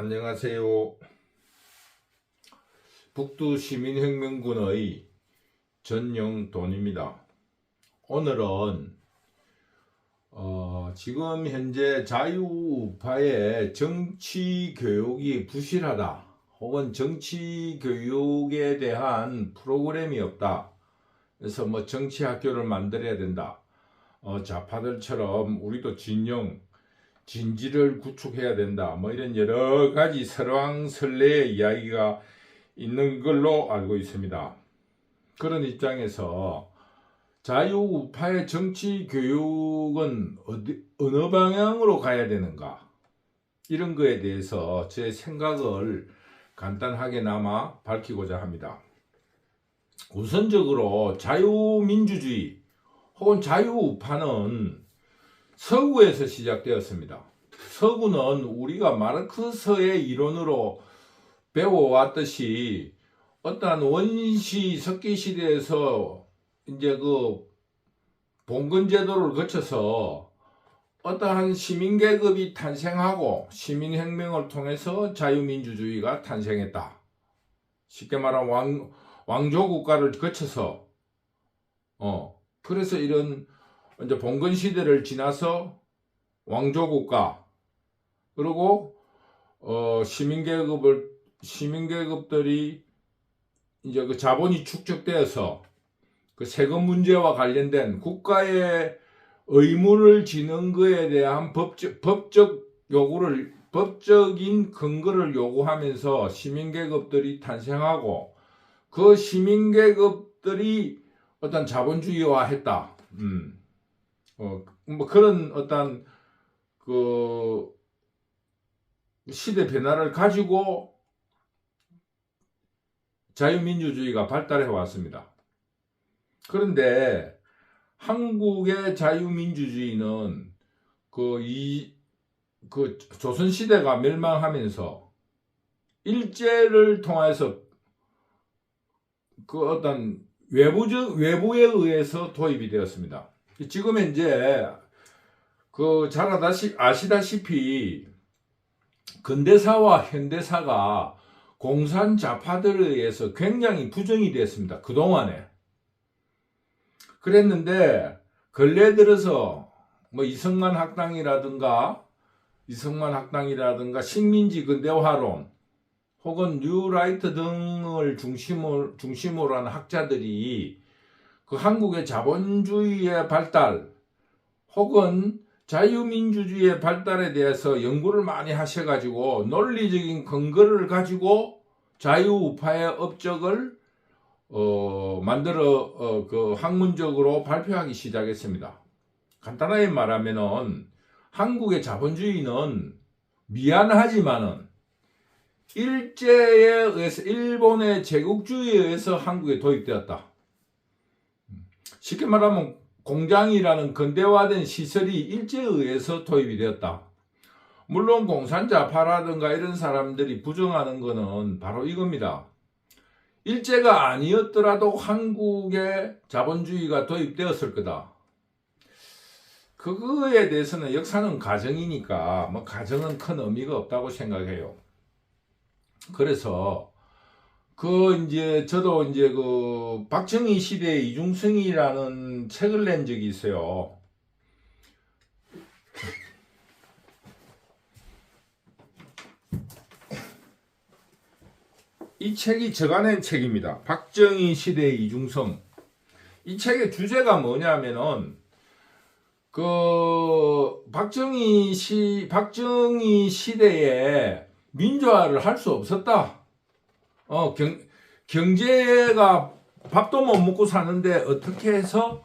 안녕하세요. 북두시민혁명군의 전영돈입니다. 오늘은 지금 현재 자유우파의 정치교육이 부실하다, 혹은 정치교육에 대한 프로그램이 없다, 그래서 정치학교를 만들어야 된다, 좌파들처럼 우리도 진지를 구축해야 된다, 이런 여러가지 설왕설래의 이야기가 있는 걸로 알고 있습니다. 그런 입장에서 자유우파의 정치교육은 어느 방향으로 가야 되는가, 이런 거에 대해서 제 생각을 간단하게나마 밝히고자 합니다. 우선적으로 자유민주주의 혹은 자유우파는 서구에서 시작되었습니다. 서구는 우리가 마르크스의 이론으로 배워왔듯이 어떠한 원시 석기 시대에서 이제 봉건제도를 거쳐서 어떠한 시민계급이 탄생하고 시민혁명을 통해서 자유민주주의가 탄생했다. 쉽게 말하면 왕조국가를 거쳐서 그래서 이런 이제 봉건시대를 지나서 왕조국가, 그리고 시민계급들이 이제 자본이 축적되어서 세금 문제와 관련된 국가의 의무를 지는 것에 대한 법적인 근거를 요구하면서 시민계급들이 탄생하고, 그 시민계급들이 어떤 자본주의화했다. 그런 어떤 시대 변화를 가지고 자유민주주의가 발달해 왔습니다. 그런데 한국의 자유민주주의는 조선시대가 멸망하면서 일제를 통해서 어떤 외부에 의해서 도입이 되었습니다. 지금 현재 잘 아시다시피 근대사와 현대사가 공산 좌파들에 의해서 굉장히 부정이 됐습니다. 그동안에. 그랬는데 근래 들어서 이승만 학당이라든가 식민지 근대화론 혹은 뉴라이트 등을 중심으로 한 학자들이 한국의 자본주의의 발달 혹은 자유민주주의의 발달에 대해서 연구를 많이 하셔가지고 논리적인 근거를 가지고 자유우파의 업적을 만들어 학문적으로 발표하기 시작했습니다. 간단하게 말하면은 한국의 자본주의는 미안하지만은 일제에 의해서, 일본의 제국주의에 의해서 한국에 도입되었다. 쉽게 말하면 공장이라는 근대화된 시설이 일제에 의해서 도입이 되었다. 물론 공산자파라든가 이런 사람들이 부정하는 것은 바로 이겁니다. 일제가 아니었더라도 한국에 자본주의가 도입되었을 거다. 그거에 대해서는 역사는 가정이니까 가정은 큰 의미가 없다고 생각해요. 그래서 저도 박정희 시대의 이중성이라는 책을 낸 적이 있어요. 이 책이 제가 낸 책입니다. 박정희 시대의 이중성. 이 책의 주제가 뭐냐면은 박정희 시대에 민주화를 할 수 없었다. 경제가 밥도 못 먹고 사는데 어떻게 해서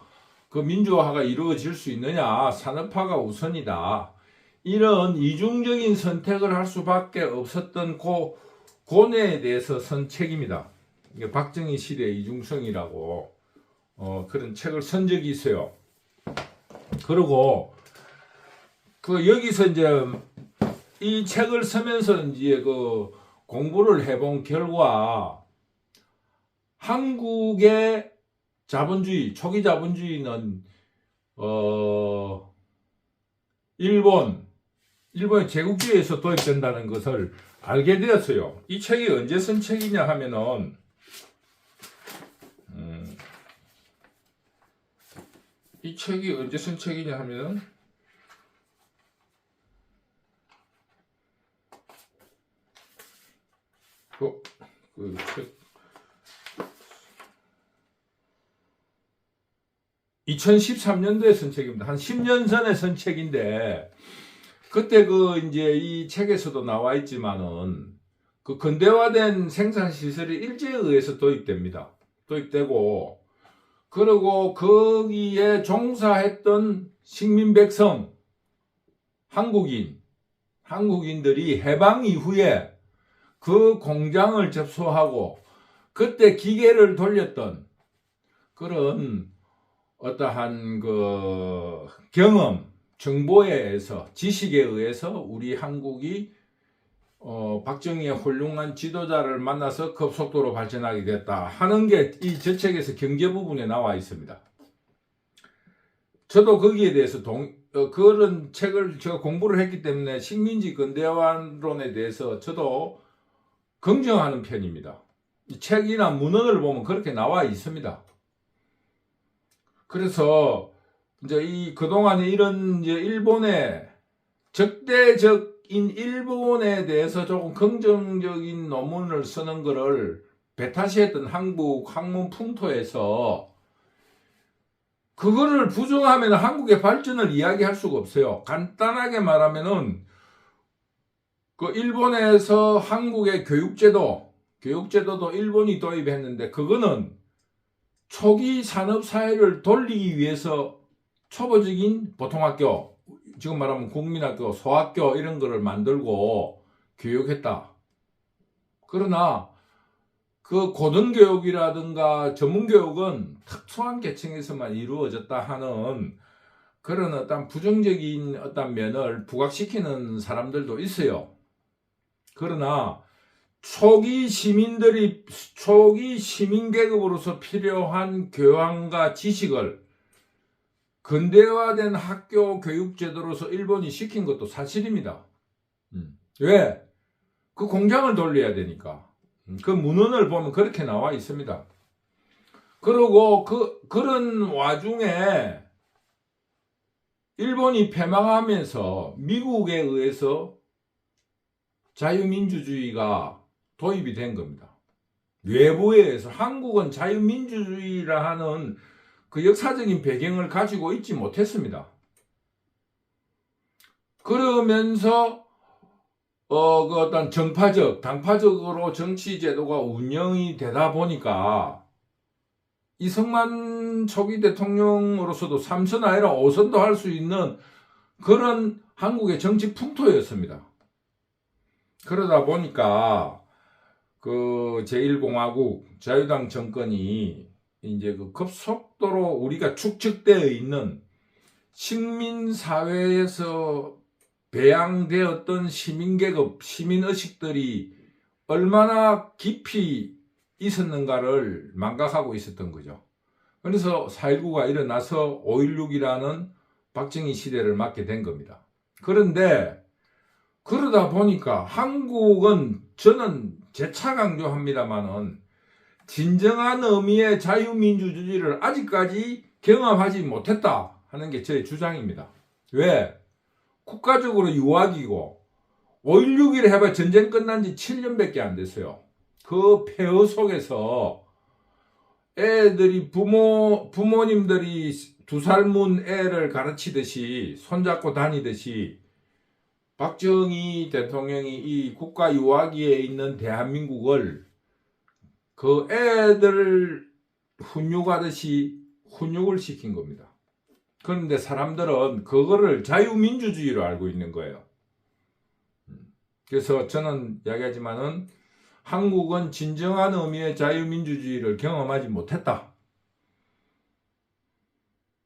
민주화가 이루어질 수 있느냐, 산업화가 우선이다, 이런 이중적인 선택을 할 수밖에 없었던 고뇌에 대해서 쓴 책입니다. 박정희 시대의 이중성이라고 그런 책을 쓴 적이 있어요. 그리고 여기서 이제 이 책을 쓰면서 이제 공부를 해본 결과 한국의 자본주의, 초기 자본주의는 일본, 일본의 제국주의에서 도입된다는 것을 알게 되었어요. 이 책이 언제 쓴 책이냐 하면은 이 책이 언제 쓴 책이냐 하면은 그 책 2013년도에 쓴 책입니다. 한 10년 전에 쓴 책인데 그때 이제 이 책에서도 나와 있지만은 그 근대화된 생산 시설이 일제에 의해서 도입됩니다. 도입되고 그리고 거기에 종사했던 식민 백성 한국인들이 해방 이후에 그 공장을 접수하고 그때 기계를 돌렸던 그런 어떠한 그 경험, 정보에 의해서, 지식에 의해서 우리 한국이 박정희의 훌륭한 지도자를 만나서 급속도로 발전하게 됐다 하는 게 이 저 책에서 경제 부분에 나와 있습니다. 저도 거기에 대해서 그런 책을 제가 공부를 했기 때문에 식민지 근대화론에 대해서 저도 긍정하는 편입니다. 이 책이나 문헌을 보면 그렇게 나와 있습니다. 그래서 이제 그동안에 이런 이제 일본의 적대적인 일본에 대해서 조금 긍정적인 논문을 쓰는 거를 배타시했던 한국 학문 풍토에서 그거를 부정하면 한국의 발전을 이야기할 수가 없어요. 간단하게 말하면은 그 일본에서 한국의 교육제도도 일본이 도입했는데 그거는 초기 산업사회를 돌리기 위해서 초보적인 보통학교, 지금 말하면 국민학교, 소학교 이런 거를 만들고 교육했다. 그러나 그 고등교육이라든가 전문교육은 특수한 계층에서만 이루어졌다 하는 그런 어떤 부정적인 어떤 면을 부각시키는 사람들도 있어요. 그러나 초기 시민계급으로서 필요한 교양과 지식을 근대화된 학교 교육제도로서 일본이 시킨 것도 사실입니다. 왜? 그 공장을 돌려야 되니까. 그 문헌을 보면 그렇게 나와 있습니다. 그리고 그런 와중에 일본이 패망하면서 미국에 의해서 자유민주주의가 도입이 된 겁니다. 외부에 의해서 한국은 자유민주주의라 하는 그 역사적인 배경을 가지고 있지 못했습니다. 그러면서 그 어떤 당파적으로 정치 제도가 운영이 되다 보니까 이승만 초기 대통령으로서도 3선 아니라 5선도 할 수 있는 그런 한국의 정치 풍토였습니다. 그러다 보니까 그 제1공화국 자유당 정권이 이제 그 급속도로 우리가 축적되어 있는 식민사회에서 배양되었던 시민계급, 시민의식들이 얼마나 깊이 있었는가를 망각하고 있었던 거죠. 그래서 4.19가 일어나서 5.16이라는 박정희 시대를 맞게 된 겁니다. 그런데 그러다 보니까 한국은 저는 재차 강조합니다만은 진정한 의미의 자유민주주의를 아직까지 경험하지 못했다 하는 게 제 주장입니다. 왜? 국가적으로 유학이고 5.16을 해봐 전쟁 끝난 지 7년밖에 안 됐어요. 그 폐허 속에서 애들이 부모님들이 2살 문 애를 가르치듯이 손잡고 다니듯이 박정희 대통령이 이 국가 유아기에 있는 대한민국을 그 애들 훈육하듯이 훈육을 시킨 겁니다. 그런데 사람들은 그거를 자유민주주의로 알고 있는 거예요. 그래서 저는 이야기하지만은 한국은 진정한 의미의 자유민주주의를 경험하지 못했다.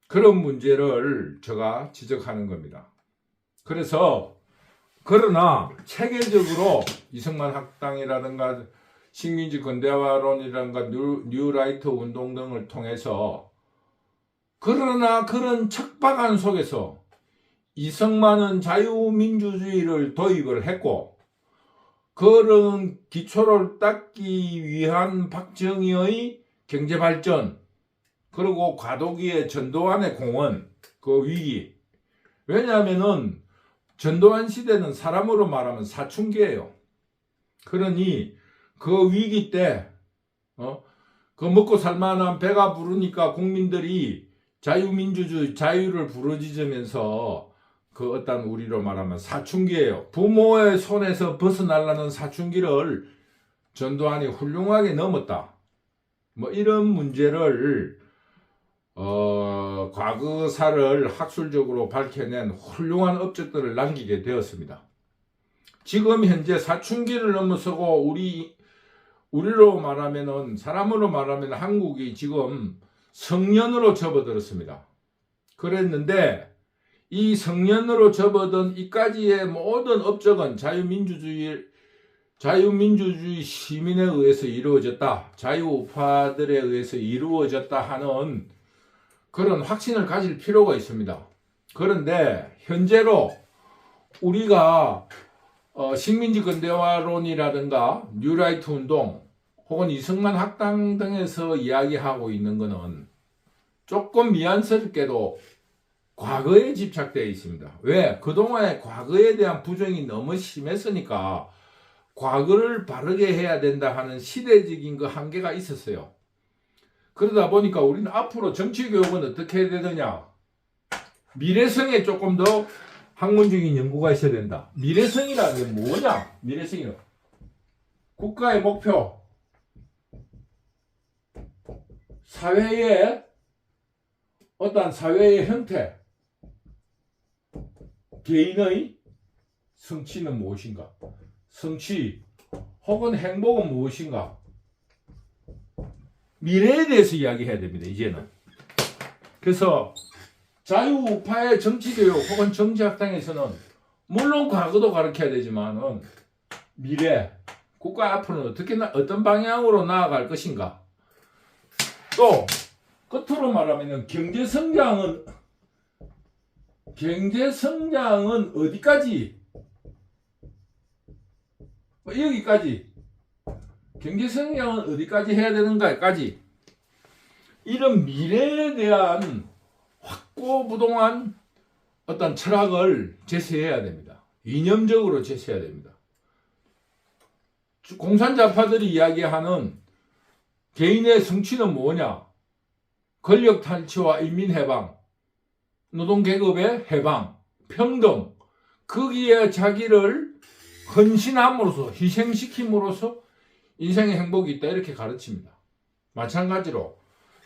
그런 문제를 제가 지적하는 겁니다. 그러나 체계적으로 이승만 학당이라든가 식민지 근대화론이라든가 뉴라이트 운동 등을 통해서 그러나 그런 척박한 속에서 이승만은 자유민주주의를 도입을 했고 그런 기초를 닦기 위한 박정희의 경제발전 그리고 과도기의 전두환의 공헌 그 위기. 왜냐하면은 전두환 시대는 사람으로 말하면 사춘기예요. 그러니 그 위기 때 그 먹고 살만한 배가 부르니까 국민들이 자유민주주의 자유를 부르짖으면서 그 어떤 우리로 말하면 사춘기예요. 부모의 손에서 벗어나려는 사춘기를 전두환이 훌륭하게 넘었다. 뭐 이런 문제를 과거사를 학술적으로 밝혀낸 훌륭한 업적들을 남기게 되었습니다. 지금 현재 사춘기를 넘어서고 우리로 말하면은 사람으로 말하면 한국이 지금 성년으로 접어들었습니다. 그랬는데 이 성년으로 접어든 이까지의 모든 업적은 자유민주주의 시민에 의해서 이루어졌다. 자유우파들에 의해서 이루어졌다 하는 그런 확신을 가질 필요가 있습니다. 그런데 현재로 우리가 식민지 근대화론이라든가 뉴라이트 운동 혹은 이승만 학당 등에서 이야기하고 있는 것은 조금 미안스럽게도 과거에 집착되어 있습니다. 왜? 그동안의 과거에 대한 부정이 너무 심했으니까 과거를 바르게 해야 된다 하는 시대적인 그 한계가 있었어요. 그러다 보니까 우리는 앞으로 정치교육은 어떻게 해야 되느냐? 미래성에 조금 더 학문적인 연구가 있어야 된다. 미래성이라는 게 뭐냐? 미래성이요. 국가의 목표, 사회의 어떤 사회의 형태, 개인의 성취는 무엇인가? 성취 혹은 행복은 무엇인가? 미래에 대해서 이야기해야 됩니다. 이제는. 그래서 자유우파의 정치교육 혹은 정치학당에서는 물론 과거도 가르쳐야 되지만은 미래, 국가 앞으로는 어떤 방향으로 나아갈 것인가. 또 끝으로 말하면 경제성장은 어디까지? 여기까지. 경제성장은 어디까지 해야 되는가까지. 이런 미래에 대한 확고부동한 어떤 철학을 제시해야 됩니다. 이념적으로 제시해야 됩니다. 공산자파들이 이야기하는 개인의 성취는 뭐냐? 권력 탈취와 인민해방, 노동계급의 해방, 평등, 거기에 자기를 헌신함으로써 희생시킴으로써 인생의 행복이 있다 이렇게 가르칩니다. 마찬가지로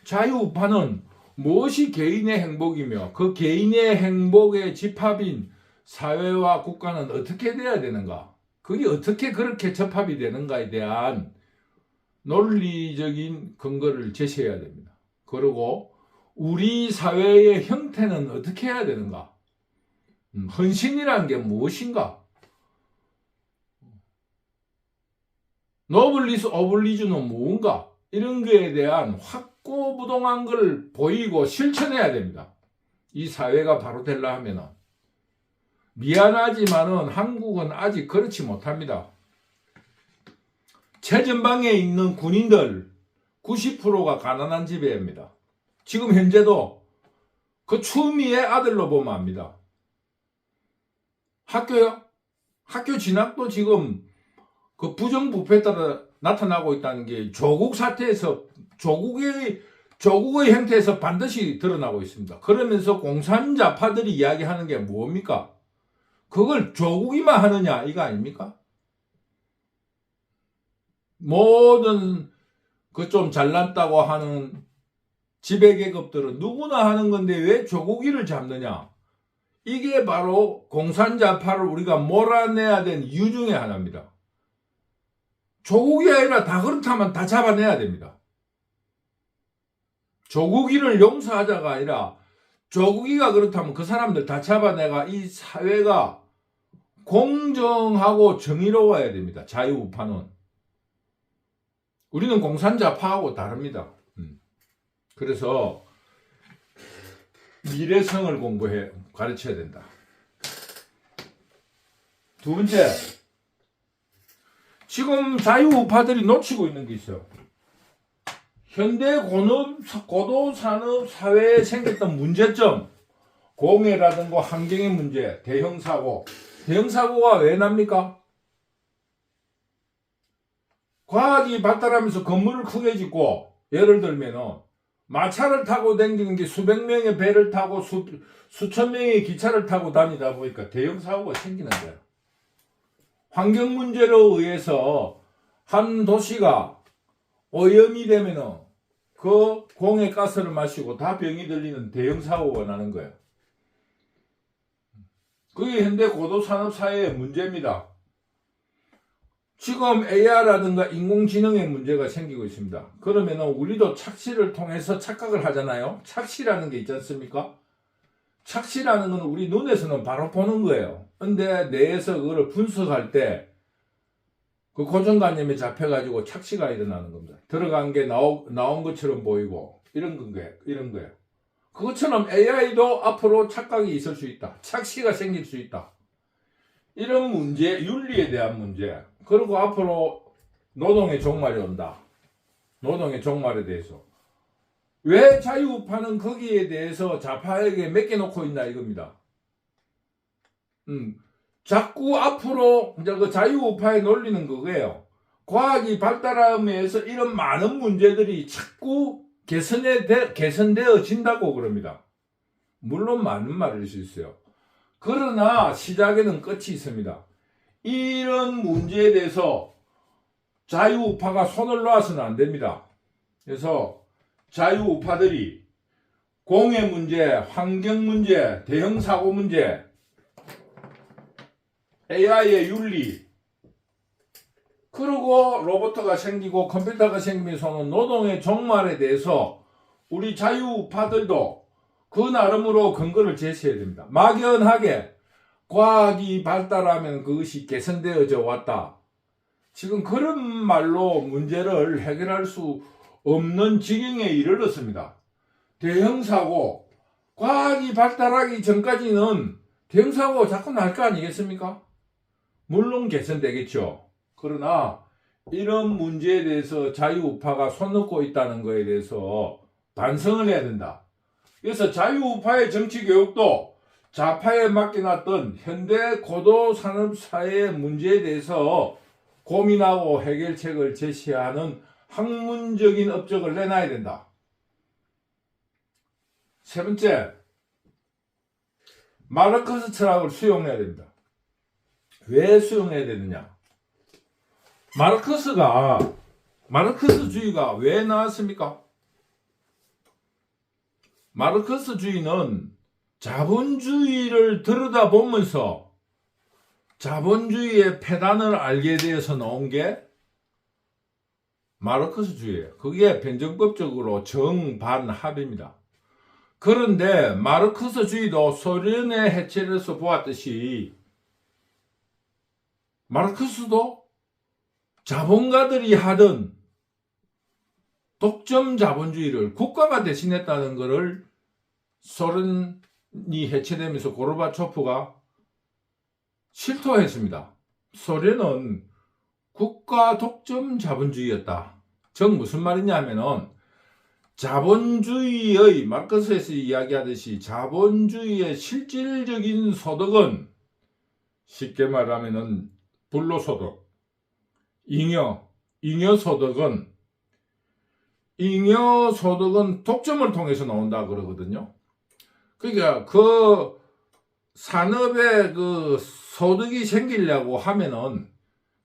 자유우파는 무엇이 개인의 행복이며 그 개인의 행복의 집합인 사회와 국가는 어떻게 돼야 되는가? 그게 어떻게 그렇게 접합이 되는가에 대한 논리적인 근거를 제시해야 됩니다. 그리고 우리 사회의 형태는 어떻게 해야 되는가? 헌신이라는 게 무엇인가? 노블리스 오블리주는 무언가? 이런 거에 대한 확고부동한 걸 보이고 실천해야 됩니다. 이 사회가 바로 되려 하면은. 미안하지만은 한국은 아직 그렇지 못합니다. 최전방에 있는 군인들 90%가 가난한 지배입니다. 지금 현재도 그 추미애 아들로 보면 압니다. 학교요? 학교 진학도 지금 그 부정부패에 따라 나타나고 있다는 게 조국 사태에서 조국의 형태에서 반드시 드러나고 있습니다. 그러면서 공산자파들이 이야기하는 게 뭡니까? 그걸 조국이만 하느냐 이거 아닙니까? 모든 그 좀 잘났다고 하는 지배계급들은 누구나 하는 건데 왜 조국이를 잡느냐? 이게 바로 공산자파를 우리가 몰아내야 된 이유 중에 하나입니다. 조국이 아니라 다 그렇다면 다 잡아내야 됩니다. 조국이를 용서하자가 아니라 조국이가 그렇다면 그 사람들 다 잡아내가 이 사회가 공정하고 정의로워야 됩니다. 자유우파는. 우리는 공산자파하고 다릅니다. 그래서 미래성을 가르쳐야 된다. 두 번째, 지금 자유우파들이 놓치고 있는 게 있어요. 현대 고도 산업 사회에 생겼던 문제점, 공해라든가 환경의 문제, 대형 사고. 대형 사고가 왜 납니까? 과학이 발달하면서 건물을 크게 짓고, 예를 들면은 마차를 타고 다니는 게 수백 명의 배를 타고 수천 명의 기차를 타고 다니다 보니까 대형 사고가 생기는 거예요. 환경 문제로 의해서 한 도시가 오염이 되면은 그 공해 가스를 마시고 다 병이 들리는 대형 사고가 나는 거예요. 그게 현대 고도산업 사회의 문제입니다. 지금 AI라든가 인공지능의 문제가 생기고 있습니다. 그러면은 우리도 착시를 통해서 착각을 하잖아요. 착시라는 게 있지 않습니까? 착시라는 건 우리 눈에서는 바로 보는 거예요. 근데 뇌에서 그거를 분석할 때 그 고정관념에 잡혀가지고 착시가 일어나는 겁니다. 들어간 게 나온 것처럼 보이고 이런 거예요. 그것처럼 AI도 앞으로 착각이 있을 수 있다. 착시가 생길 수 있다. 이런 문제, 윤리에 대한 문제. 그리고 앞으로 노동의 종말이 온다. 노동의 종말에 대해서. 왜 자유우파는 거기에 대해서 좌파에게 맡겨놓고 있나 이겁니다. 자꾸 앞으로 이제 그 자유우파의 논리는 그거예요. 과학이 발달함에서 이런 많은 문제들이 자꾸 개선되어진다고 그럽니다. 물론 맞는 말일 수 있어요. 그러나 시작에는 끝이 있습니다. 이런 문제에 대해서 자유우파가 손을 놔서는 안 됩니다. 그래서 자유우파들이 공해 문제, 환경 문제, 대형 사고 문제, AI의 윤리, 그리고 로봇가 생기고 컴퓨터가 생기면서는 노동의 종말에 대해서 우리 자유우파들도 그 나름으로 근거를 제시해야 됩니다. 막연하게 과학이 발달하면 그것이 개선되어져 왔다. 지금 그런 말로 문제를 해결할 수 없는 지경에 이르렀습니다. 대형 사고, 과학이 발달하기 전까지는 대형 사고가 자꾸 날 거 아니겠습니까? 물론 개선되겠죠. 그러나 이런 문제에 대해서 자유우파가 손 놓고 있다는 것에 대해서 반성을 해야 된다. 그래서 자유우파의 정치교육도 좌파에 맡겨놨던 현대 고도산업사회의 문제에 대해서 고민하고 해결책을 제시하는 학문적인 업적을 내놔야 된다. 세 번째, 마르크스 철학을 수용해야 됩니다. 왜 수용해야 되느냐? 마르크스주의가 왜 나왔습니까? 마르크스주의는 자본주의를 들여다보면서 자본주의의 폐단을 알게 되어서 나온 게 마르크스주의예요. 그게 변정법적으로 정반합입니다. 그런데 마르크스주의도 소련의 해체에서 보았듯이 마르크스도 자본가들이 하던 독점 자본주의를 국가가 대신했다는 것을 소련이 해체되면서 고르바초프가 실토했습니다. 소련은 국가 독점 자본주의였다. 즉 무슨 말이냐면은 자본주의의 마르크스에서 이야기하듯이 자본주의의 실질적인 소득은 쉽게 말하면은 불로소득, 잉여소득은 독점을 통해서 나온다 그러거든요. 그러니까 그 산업에 그 소득이 생기려고 하면은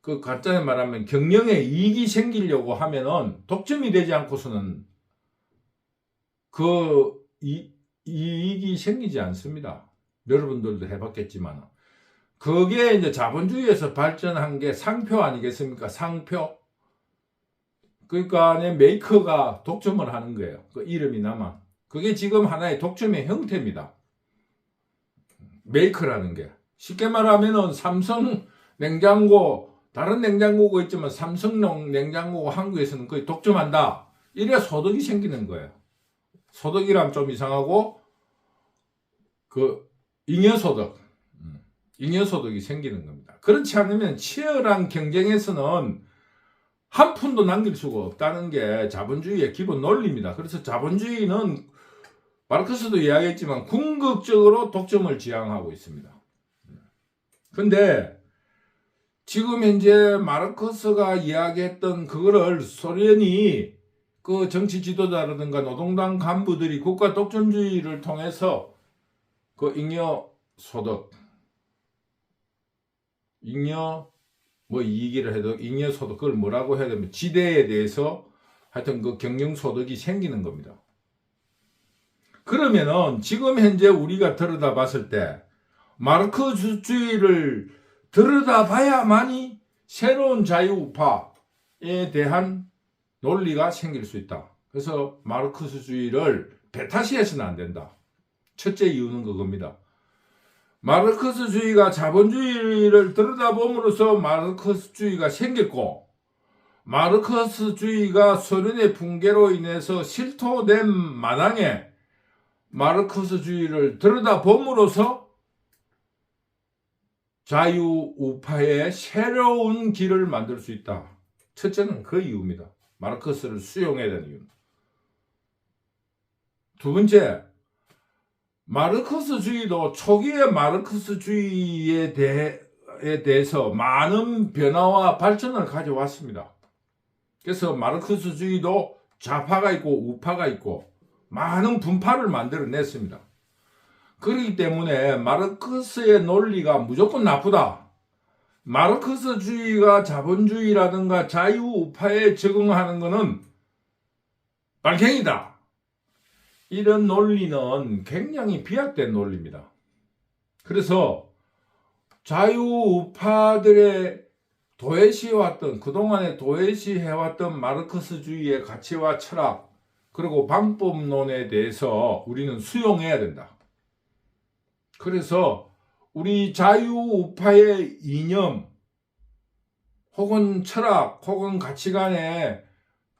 그 간단히 말하면 경영에 이익이 생기려고 하면은 독점이 되지 않고서는 그 이익이 생기지 않습니다. 여러분들도 해봤겠지만. 그게 이제 자본주의에서 발전한 게 상표 아니겠습니까? 상표. 그러니까 메이커가 독점을 하는 거예요. 그 이름이나마. 그게 지금 하나의 독점의 형태입니다. 메이커라는 게. 쉽게 말하면은 삼성 냉장고, 다른 냉장고가 있지만 삼성 냉장고가 한국에서는 거의 독점한다. 이래야 소득이 생기는 거예요. 소득이란 좀 이상하고, 잉여소득. 잉여소득이 생기는 겁니다. 그렇지 않으면 치열한 경쟁에서는 한 푼도 남길 수가 없다는 게 자본주의의 기본 논리입니다. 그래서 자본주의는 마르크스도 이야기했지만 궁극적으로 독점을 지향하고 있습니다. 근데 지금 현재 마르크스가 이야기했던 그거를 소련이 그 정치 지도자라든가 노동당 간부들이 국가 독점주의를 통해서 그 잉여소득, 뭐 이익이라 해도 잉여소득, 그걸 뭐라고 해야 되면 지대에 대해서 하여튼 그 경영소득이 생기는 겁니다. 그러면은 지금 현재 우리가 들여다봤을 때 마르크스주의를 들여다봐야만이 새로운 자유우파에 대한 논리가 생길 수 있다. 그래서 마르크스주의를 배타시해서는 안 된다. 첫째 이유는 그겁니다. 마르크스주의가 자본주의를 들여다봄으로써 마르크스주의가 생겼고, 마르크스주의가 소련의 붕괴로 인해서 실토된 마당에 마르크스주의를 들여다봄으로써 자유우파의 새로운 길을 만들 수 있다. 첫째는 그 이유입니다. 마르크스를 수용해야 되는 이유. 두 번째, 마르크스주의도 초기의 마르크스주의에 대해서 많은 변화와 발전을 가져왔습니다. 그래서 마르크스주의도 좌파가 있고 우파가 있고 많은 분파를 만들어냈습니다. 그렇기 때문에 마르크스의 논리가 무조건 나쁘다. 마르크스주의가 자본주의라든가 자유우파에 적응하는 것은 빨갱이다. 이런 논리는 굉장히 비약된 논리입니다. 그래서 자유우파들의 도외시해왔던, 그동안에 도외시해왔던 마르크스주의의 가치와 철학, 그리고 방법론에 대해서 우리는 수용해야 된다. 그래서 우리 자유우파의 이념, 혹은 철학, 혹은 가치관의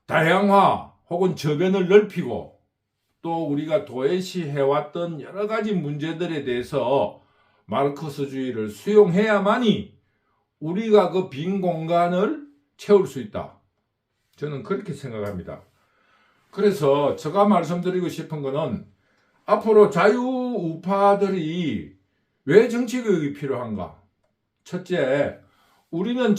다양화, 혹은 저변을 넓히고, 또 우리가 도외시해왔던 여러 가지 문제들에 대해서 마르크스주의를 수용해야만이 우리가 그 빈 공간을 채울 수 있다. 저는 그렇게 생각합니다. 그래서 제가 말씀드리고 싶은 거는 앞으로 자유우파들이 왜 정치교육이 필요한가? 첫째, 우리는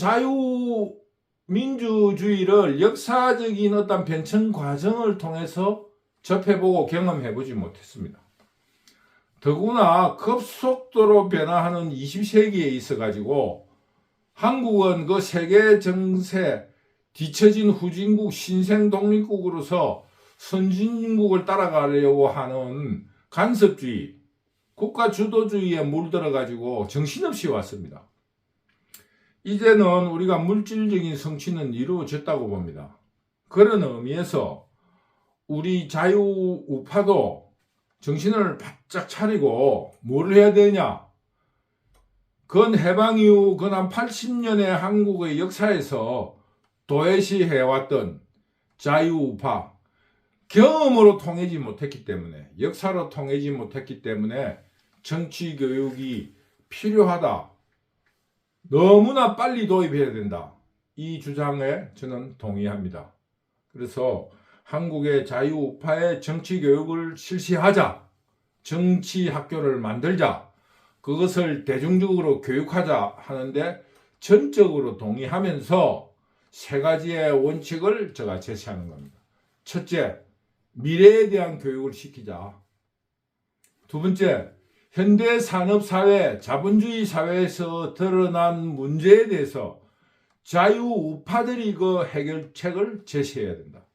자유민주주의를 역사적인 어떤 변천 과정을 통해서 접해보고 경험해보지 못했습니다. 더구나 급속도로 변화하는 20세기에 있어가지고 한국은 그 세계 정세 뒤처진 후진국 신생 독립국으로서 선진국을 따라가려고 하는 간섭주의, 국가 주도주의에 물들어가지고 정신없이 왔습니다. 이제는 우리가 물질적인 성취는 이루어졌다고 봅니다. 그런 의미에서 우리 자유우파도 정신을 바짝 차리고 뭘 해야 되냐? 건 해방 이후 근 80년의 한국의 역사에서 도외시해왔던 자유우파, 경험으로 통하지 못했기 때문에, 역사로 통하지 못했기 때문에 정치교육이 필요하다. 너무나 빨리 도입해야 된다. 이 주장에 저는 동의합니다. 그래서 한국의 자유우파의 정치교육을 실시하자. 정치학교를 만들자. 그것을 대중적으로 교육하자 하는데 전적으로 동의하면서 세 가지의 원칙을 제가 제시하는 겁니다. 첫째, 미래에 대한 교육을 시키자. 두 번째, 현대 산업사회, 자본주의 사회에서 드러난 문제에 대해서 자유우파들이 그 해결책을 제시해야 된다.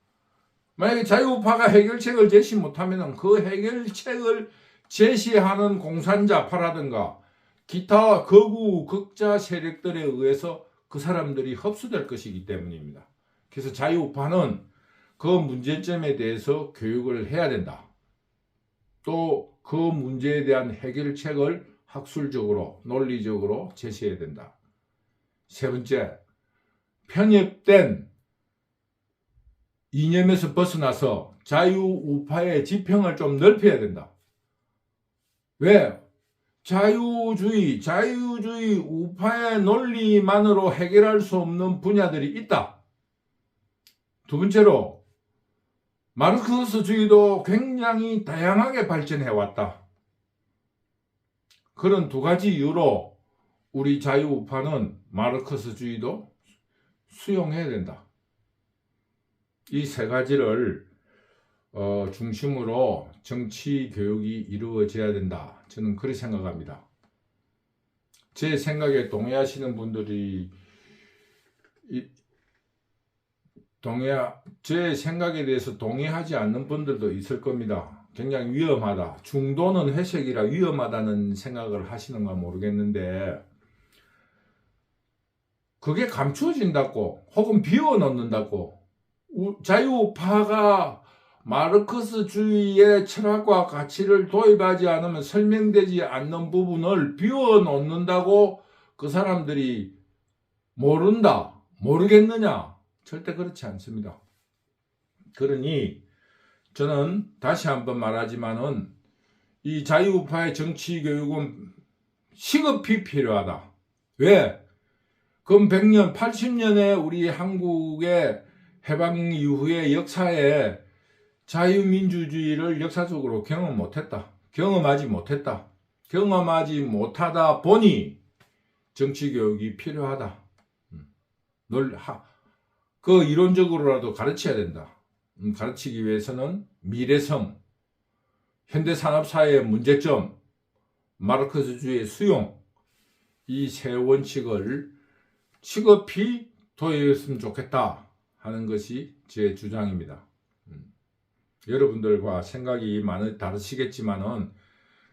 만약에 자유우파가 해결책을 제시 못하면 그 해결책을 제시하는 공산자파라든가 기타 거구 극자 세력들에 의해서 그 사람들이 흡수될 것이기 때문입니다. 그래서 자유우파는 그 문제점에 대해서 교육을 해야 된다. 또 그 문제에 대한 해결책을 학술적으로, 논리적으로 제시해야 된다. 세 번째, 편협된 이념에서 벗어나서 자유우파의 지평을 좀 넓혀야 된다. 왜? 자유주의 우파의 논리만으로 해결할 수 없는 분야들이 있다. 두 번째로 마르크스주의도 굉장히 다양하게 발전해 왔다. 그런 두 가지 이유로 우리 자유우파는 마르크스주의도 수용해야 된다. 이 세 가지를 중심으로 정치 교육이 이루어져야 된다. 저는 그렇게 생각합니다. 제 생각에 동의하시는 분들이 제 생각에 대해서 동의하지 않는 분들도 있을 겁니다. 굉장히 위험하다. 중도는 회색이라 위험하다는 생각을 하시는가 모르겠는데 그게 감추어진다고 혹은 비워넣는다고 자유파가 마르크스주의의 철학과 가치를 도입하지 않으면 설명되지 않는 부분을 비워놓는다고 그 사람들이 모른다, 모르겠느냐? 절대 그렇지 않습니다. 그러니 저는 다시 한번 말하지만은 이 자유우파의 정치 교육은 시급히 필요하다. 왜? 금 100년, 80년에 우리 한국의 해방 이후의 역사에 자유민주주의를 역사적으로 경험하지 못하다 보니 정치교육이 필요하다. 그 이론적으로라도 가르쳐야 된다. 가르치기 위해서는 미래성, 현대산업사회의 문제점, 마르크스주의 수용, 이 세 원칙을 시급히 도입했으면 좋겠다 하는 것이 제 주장입니다. 여러분들과 생각이 다르시겠지만은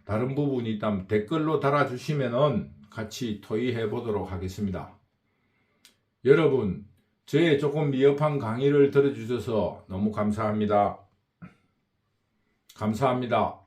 다른 부분이 있다면 댓글로 달아주시면은 같이 토의해 보도록 하겠습니다. 여러분, 저의 조금 미흡한 강의를 들어주셔서 너무 감사합니다. 감사합니다.